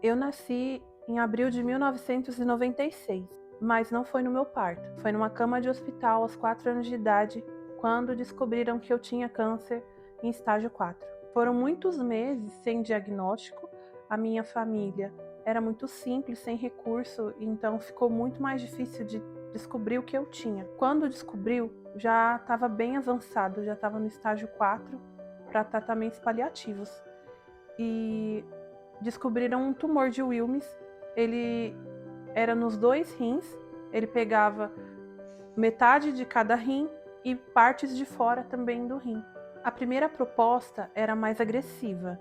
Eu nasci em abril de 1996, mas não foi no meu parto. Foi numa cama de hospital aos 4 anos de idade, quando descobriram que eu tinha câncer em estágio 4. Foram muitos meses sem diagnóstico. A minha família era muito simples, sem recurso, então ficou muito mais difícil de descobrir o que eu tinha. Quando descobriu, já estava bem avançado, já estava no estágio 4 para tratamentos paliativos. E descobriram um tumor de Wilms. Ele era nos 2 rins, ele pegava metade de cada rim e partes de fora também do rim. A primeira proposta era mais agressiva.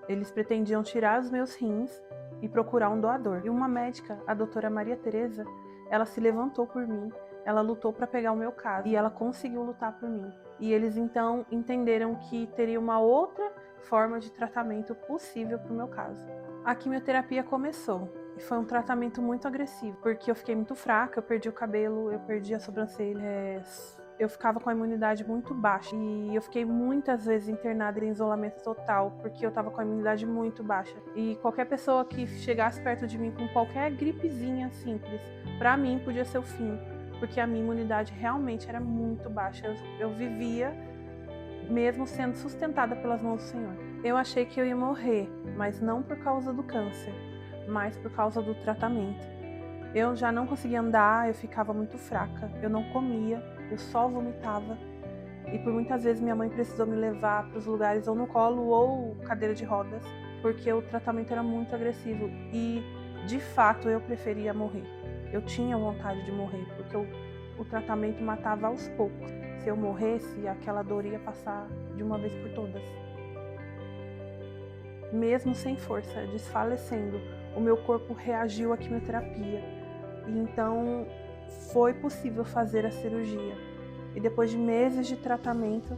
Eles pretendiam tirar os meus rins e procurar um doador. E uma médica, a doutora Maria Tereza, ela se levantou por mim, ela lutou para pegar o meu caso e ela conseguiu lutar por mim. E eles então entenderam que teria uma outra forma de tratamento possível para o meu caso. A quimioterapia começou e foi um tratamento muito agressivo, porque eu fiquei muito fraca, eu perdi o cabelo, eu perdi a sobrancelha, eu ficava com a imunidade muito baixa e eu fiquei muitas vezes internada em isolamento total, porque eu estava com a imunidade muito baixa. E qualquer pessoa que chegasse perto de mim com qualquer gripezinha simples, para mim podia ser o fim, porque a minha imunidade realmente era muito baixa. Eu vivia mesmo sendo sustentada pelas mãos do Senhor. Eu achei que eu ia morrer, mas não por causa do câncer, mas por causa do tratamento. Eu já não conseguia andar, eu ficava muito fraca, eu não comia, eu só vomitava. E por muitas vezes minha mãe precisou me levar para os lugares ou no colo ou cadeira de rodas, porque o tratamento era muito agressivo e, de fato, eu preferia morrer. Eu tinha vontade de morrer, porque o tratamento matava aos poucos. Se eu morresse, aquela dor ia passar de uma vez por todas. Mesmo sem força, desfalecendo, o meu corpo reagiu à quimioterapia. E então foi possível fazer a cirurgia. E depois de meses de tratamento,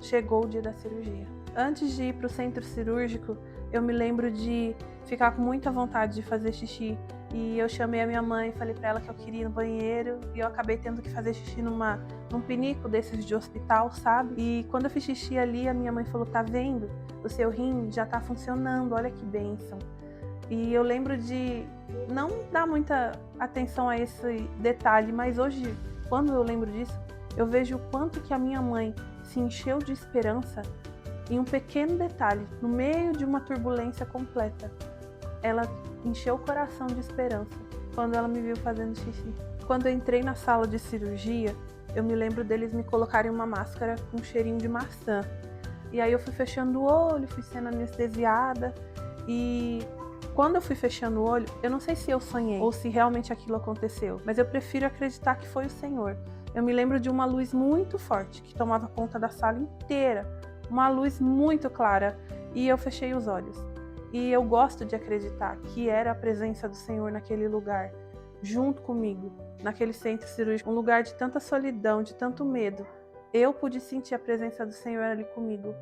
chegou o dia da cirurgia. Antes de ir para o centro cirúrgico, eu me lembro de ficar com muita vontade de fazer xixi. E eu chamei a minha mãe e falei para ela que eu queria ir no banheiro. E eu acabei tendo que fazer xixi num pinico desses de hospital, sabe? E quando eu fiz xixi ali, a minha mãe falou: tá vendo? O seu rim já tá funcionando, olha que bênção. E eu lembro de não dar muita atenção a esse detalhe, mas hoje, quando eu lembro disso, eu vejo o quanto que a minha mãe se encheu de esperança em um pequeno detalhe, no meio de uma turbulência completa. Ela encheu o coração de esperança quando ela me viu fazendo xixi. Quando eu entrei na sala de cirurgia, eu me lembro deles me colocarem uma máscara com um cheirinho de maçã. E aí eu fui fechando o olho, fui sendo anestesiada e quando eu fui fechando o olho, eu não sei se eu sonhei ou se realmente aquilo aconteceu, mas eu prefiro acreditar que foi o Senhor. Eu me lembro de uma luz muito forte que tomava conta da sala inteira, uma luz muito clara, e eu fechei os olhos. E eu gosto de acreditar que era a presença do Senhor naquele lugar, junto comigo, naquele centro cirúrgico, um lugar de tanta solidão, de tanto medo. Eu pude sentir a presença do Senhor ali comigo,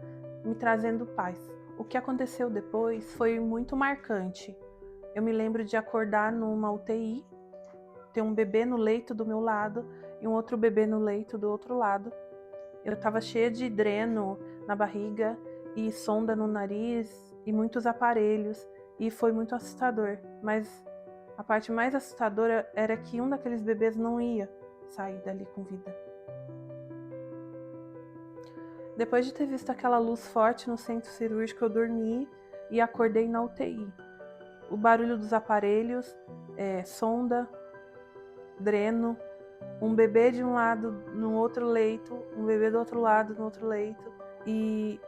me trazendo paz. O que aconteceu depois foi muito marcante. Eu me lembro de acordar numa UTI, ter um bebê no leito do meu lado e um outro bebê no leito do outro lado. Eu estava cheia de dreno na barriga e sonda no nariz e muitos aparelhos, e foi muito assustador. Mas a parte mais assustadora era que um daqueles bebês não ia sair dali com vida. Depois de ter visto aquela luz forte no centro cirúrgico, eu dormi e acordei na UTI. O barulho dos aparelhos, sonda, dreno, um bebê de um lado no outro leito, um bebê do outro lado no outro leito, e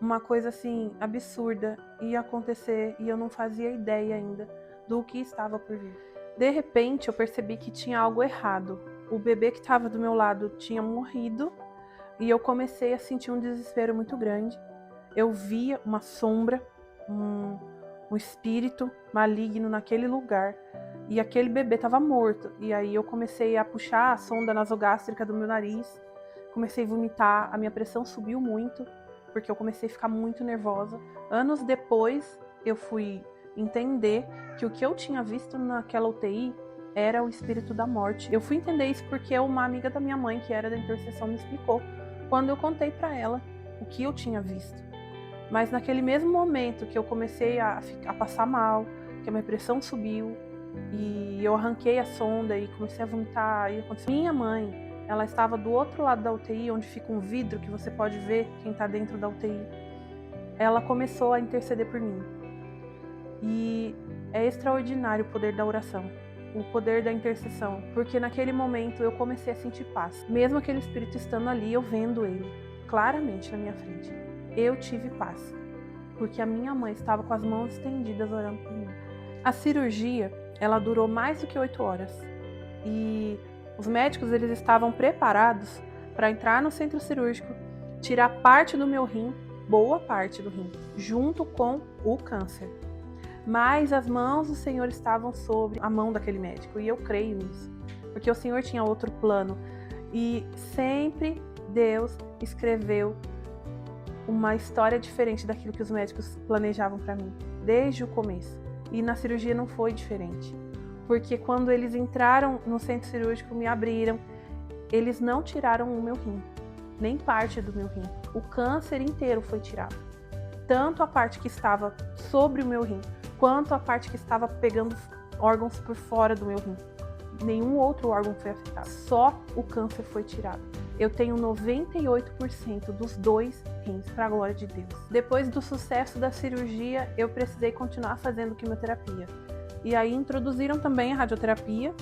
uma coisa assim absurda ia acontecer e eu não fazia ideia ainda do que estava por vir. De repente eu percebi que tinha algo errado. O bebê que estava do meu lado tinha morrido e eu comecei a sentir um desespero muito grande. Eu via uma sombra, um espírito maligno naquele lugar. E aquele bebê estava morto. E aí eu comecei a puxar a sonda nasogástrica do meu nariz. Comecei a vomitar, a minha pressão subiu muito, porque eu comecei a ficar muito nervosa. Anos depois, eu fui entender que o que eu tinha visto naquela UTI era o espírito da morte. Eu fui entender isso porque uma amiga da minha mãe, que era da intercessão, me explicou quando eu contei para ela o que eu tinha visto. Mas naquele mesmo momento que eu comecei a passar mal, porque a minha pressão subiu e eu arranquei a sonda e comecei a vomitar. E aconteceu. Minha mãe, ela estava do outro lado da UTI, onde fica um vidro que você pode ver quem está dentro da UTI. Ela começou a interceder por mim. E é extraordinário o poder da oração, o poder da intercessão, porque naquele momento eu comecei a sentir paz. Mesmo aquele espírito estando ali, eu vendo ele claramente na minha frente, eu tive paz, porque a minha mãe estava com as mãos estendidas orando por mim. A cirurgia, ela durou mais do que 8 horas e os médicos, eles estavam preparados para entrar no centro cirúrgico, tirar parte do meu rim, boa parte do rim, junto com o câncer. Mas as mãos do Senhor estavam sobre a mão daquele médico, e eu creio nisso, porque o Senhor tinha outro plano. E sempre Deus escreveu uma história diferente daquilo que os médicos planejavam para mim, desde o começo. E na cirurgia não foi diferente, porque quando eles entraram no centro cirúrgico, me abriram, eles não tiraram o meu rim, nem parte do meu rim. O câncer inteiro foi tirado, tanto a parte que estava sobre o meu rim, quanto a parte que estava pegando órgãos por fora do meu rim. Nenhum outro órgão foi afetado, só o câncer foi tirado. Eu tenho 98% dos 2 rins, para a glória de Deus. Depois do sucesso da cirurgia, eu precisei continuar fazendo quimioterapia. E aí introduziram também a radioterapia,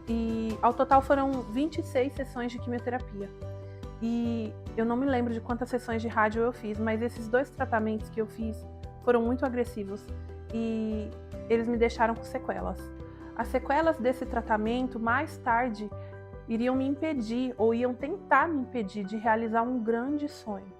e ao total foram 26 sessões de quimioterapia. E eu não me lembro de quantas sessões de rádio eu fiz, mas esses 2 tratamentos que eu fiz foram muito agressivos e eles me deixaram com sequelas. As sequelas desse tratamento, mais tarde, iriam me impedir, ou iam tentar me impedir de realizar um grande sonho.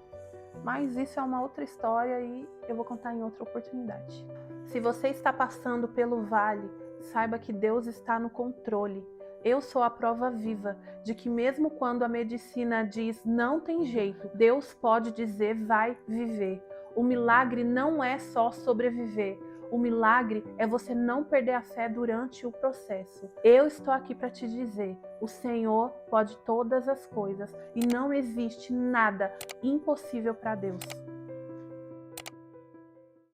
Mas isso é uma outra história e eu vou contar em outra oportunidade. Se você está passando pelo vale, saiba que Deus está no controle. Eu sou a prova viva de que mesmo quando a medicina diz não tem jeito, Deus pode dizer vai viver. O milagre não é só sobreviver. O milagre é você não perder a fé durante o processo. Eu estou aqui para te dizer, o Senhor pode todas as coisas e não existe nada impossível para Deus.